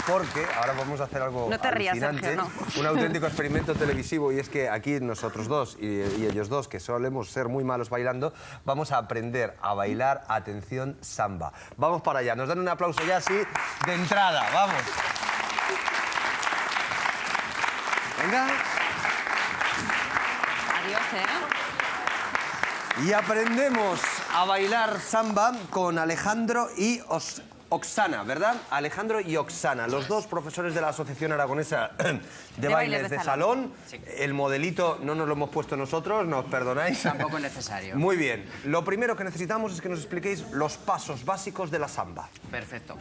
porque ahora vamos a hacer algo No te rías, alucinante, Sergio, no. un auténtico experimento televisivo, y es que aquí nosotros dos y ellos dos, que solemos ser muy malos bailando, vamos a aprender a bailar, atención, samba. Vamos para allá, nos dan un aplauso ya así de entrada, vamos. Venga. Adiós, Y aprendemos a bailar samba con Alejandro y Oksana, ¿verdad? Alejandro y Oksana, los dos profesores de la Asociación Aragonesa de Bailes de Salón. Sí. El modelito no nos lo hemos puesto nosotros, ¿nos perdonáis? Tampoco es necesario. Muy bien. Lo primero que necesitamos es que nos expliquéis los pasos básicos de la samba. Perfecto.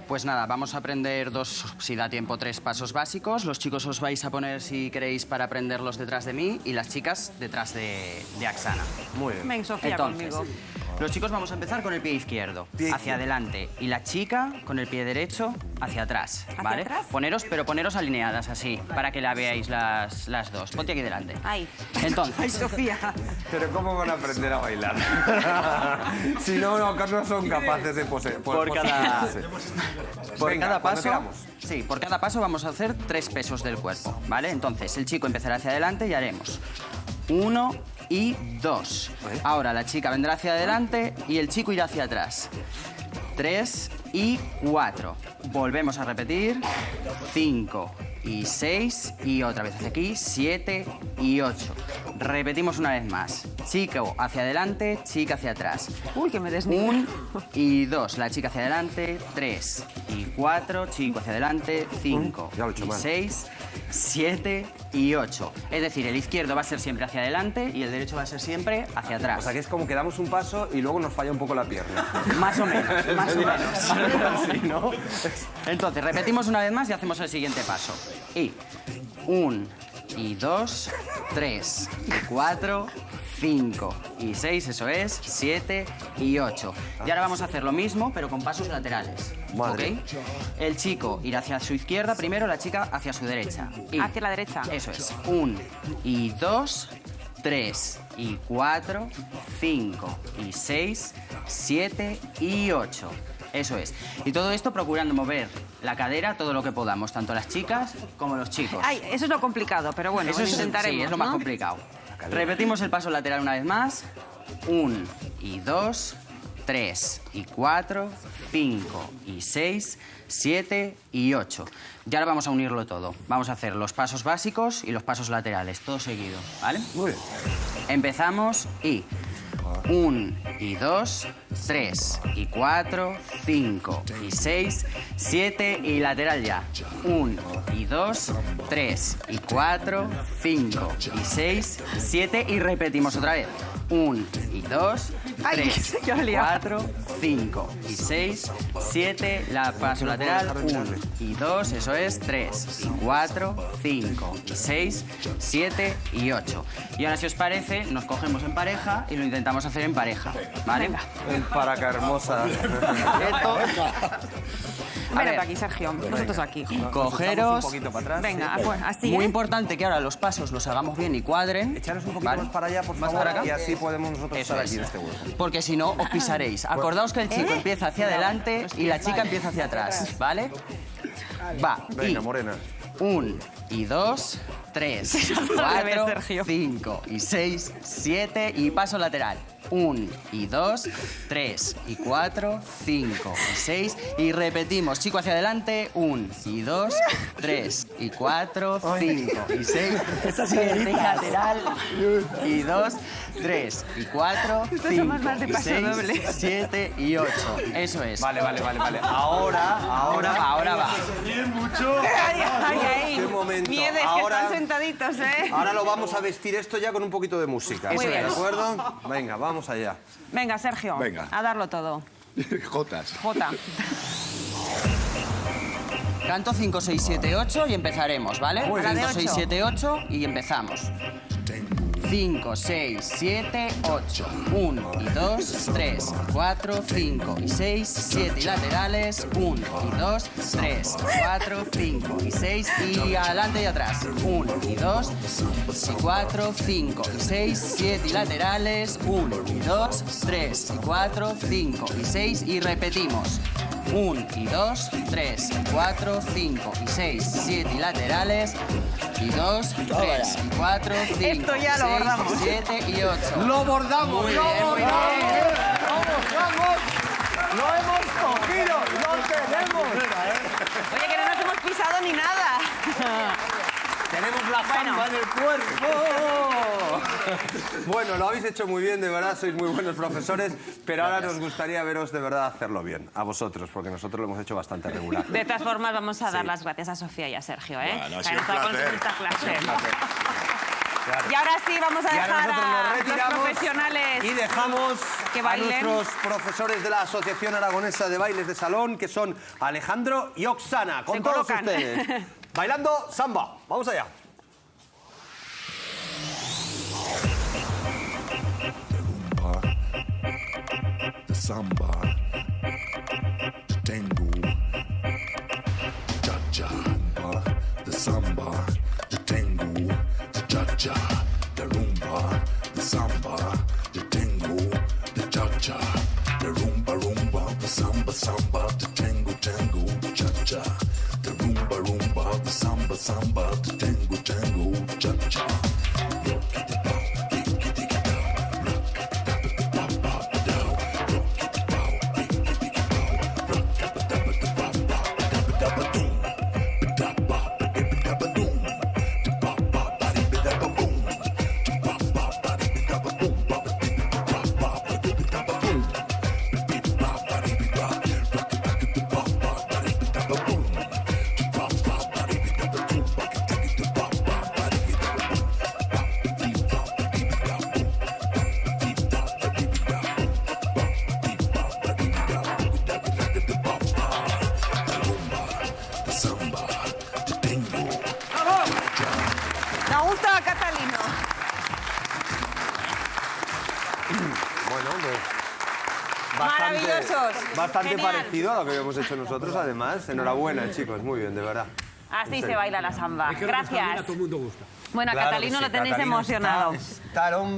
Pues nada, vamos a aprender si da tiempo, 3 pasos básicos. Los chicos os vais a poner, si queréis, para aprenderlos detrás de mí y las chicas detrás de Oksana. Muy bien. Ven, Sofía, Entonces, conmigo. los chicos vamos a empezar con el pie izquierdo, Pie hacia izquierdo. adelante. Y la chica con el pie derecho hacia atrás, ¿vale? atrás? Poneros alineadas así, para que la veáis las dos. Ponte aquí delante. Ay. Entonces, Ay, Sofía. Pero ¿cómo van a aprender a bailar? Si no son capaces de poseer. Por Venga, cada cuando paso, queramos. sí, por cada paso vamos a hacer 3 pesos del cuerpo, ¿vale? Entonces, el chico empezará hacia adelante y haremos 1 y 2. Ahora la chica vendrá hacia adelante y el chico irá hacia atrás. 3 y 4. Volvemos a repetir. 5 y 6 y otra vez hacia aquí. 7 y 8. Repetimos una vez más. Chico hacia adelante, chica hacia atrás. Uy, que me desnudo. 1 y 2. La chica hacia adelante. 3 y 4. Chico hacia adelante. 5 ya lo he hecho y mal. 6, 7 y 8. Es decir, el izquierdo va a ser siempre hacia adelante y el derecho va a ser siempre hacia atrás. O sea, que es como que damos un paso y luego nos falla un poco la pierna. Más o menos, más o menos. Sí, ¿no? Entonces, repetimos una vez más y hacemos el siguiente paso. Y 1 y 2, 3 y 4, 5 y 6, eso es, 7 y 8. Y ahora vamos a hacer lo mismo, pero con pasos laterales. Madre. ¿Ok? El chico irá hacia su izquierda primero, la chica hacia su derecha. Y Hacia la derecha. eso es. 1 y 2, 3 y 4, 5 y 6, 7 y 8. Eso es. Y todo esto procurando mover la cadera todo lo que podamos, tanto las chicas como los chicos. Ay, eso es lo complicado, pero bueno, Eso es, intentaremos, sí, es lo más ¿no? complicado. Repetimos el paso lateral una vez más. 1 y 2, 3 y 4, 5 y 6, 7 y 8. Y ahora vamos a unirlo todo. Vamos a hacer los pasos básicos y los pasos laterales, todo seguido, ¿vale? Muy bien. Empezamos y 1 y 2, 3 y 4, 5 y 6, 7 y lateral ya. 1 y 2, 3 y 4, 5 y 6, 7 y repetimos otra vez. 1 y 2, Ay, 3, que me he liado. 4, 5 y 6, 7, la paso lateral, 1 y 2, eso es, 3 y 4, 5 y 6, 7 y 8. Y ahora, si os parece, nos cogemos en pareja y lo intentamos hacer en pareja, ¿vale? Para que hermosa. Esto, Ven ver. aquí, Sergio. Nosotros aquí. cogeros. Un poquito para atrás. Venga, pues así, Muy ¿eh? importante que ahora los pasos los hagamos bien y cuadren. Echaros un poquito ¿vale? más para allá, por Más favor, para acá. y así podemos nosotros Eso estar es. aquí en este hueco. Porque si no, os pisaréis. Acordaos que el chico empieza hacia adelante y la chica empieza hacia atrás, ¿vale? Va. Venga, Morena. 1 y 2, 3, revés, 4, Sergio. 5 y 6, 7 y paso lateral. 1 y 2, 3 y 4, 5 y 6 y repetimos. Chico hacia adelante. 1 y 2, 3 y 4, 5 y 6, 7 lateral. Y 2, 3 y 4, 5 somos más de y paso 6, doble. 7 y 8. Eso es. Vale. Ahora Ahora va. Ay, ay, ay. Qué momento. Miedes, que Ahora- están sentaditos, ¿eh? Ahora lo vamos a vestir esto ya con un poquito de música. Muy ¿De bien. acuerdo? Venga, vamos allá. Venga, Sergio. Venga. A darlo todo. Jotas. Jota. Canto 5, 6, 7, 8 y empezaremos, ¿vale? Muy bien. 5, 6, 8. 7, 8 y empezamos. 5, 6, 7, 8. 1 y 2, 3, 4, 5 y 6, 7 y laterales. 1 y 2, 3, 4, 5 y 6 y adelante y atrás. 1 y 2, y 4, 5 y 6, 7 y laterales. 1 y 2, 3 y 4, 5 y 6 y repetimos. 1 y 2, 3 y 4, 5 y 6, 7 y laterales. Y 2, 3 y 4, 5, Esto ya lo 6, bordamos. 7 y 8. ¡Lo bordamos! Muy ¡Lo bien, muy bordamos! bien. ¡Vamos, vamos! ¡Lo hemos cogido! ¡Lo tenemos! Oye, que no nos hemos pisado ni nada. ¡Tenemos la samba en el cuerpo! Bueno, lo habéis hecho muy bien, de verdad, sois muy buenos profesores, pero ahora nos gustaría veros de verdad hacerlo bien, a vosotros, porque nosotros lo hemos hecho bastante regular. De todas formas, vamos a dar las gracias a Sofía y a Sergio, ¿eh? Bueno, ha Que sido han un estado con placer. nosotros esta clase. Claro. Y ahora sí, vamos a Y ahora dejar nosotros nos a los retiramos profesionales y dejamos que a bailen. nuestros profesores de la Asociación Aragonesa de Bailes de Salón, que son Alejandro y Oksana, con Se todos colocan. ustedes. Bailando samba. Vamos allá. The samba, the tango, cha-cha, the samba, the tango, the cha-cha, the rumba, the samba, the tango, the cha-cha, the rumba, rumba, the samba, samba, the tango, tango, the cha-cha, the rumba, rumba, the samba, samba, the tango, tango, the cha-cha. Me gusta Catalino. Bueno, pues... Maravillosos. Bastante Genial. parecido a lo que habíamos hecho nosotros, además. Enhorabuena, chicos, muy bien, de verdad. Así En se serio. baila la samba. Es que lo que está bien, a Gracias. todo el mundo gusta. Bueno, a Claro que Catalino sí, lo tenéis Catalino emocionado. está el hombre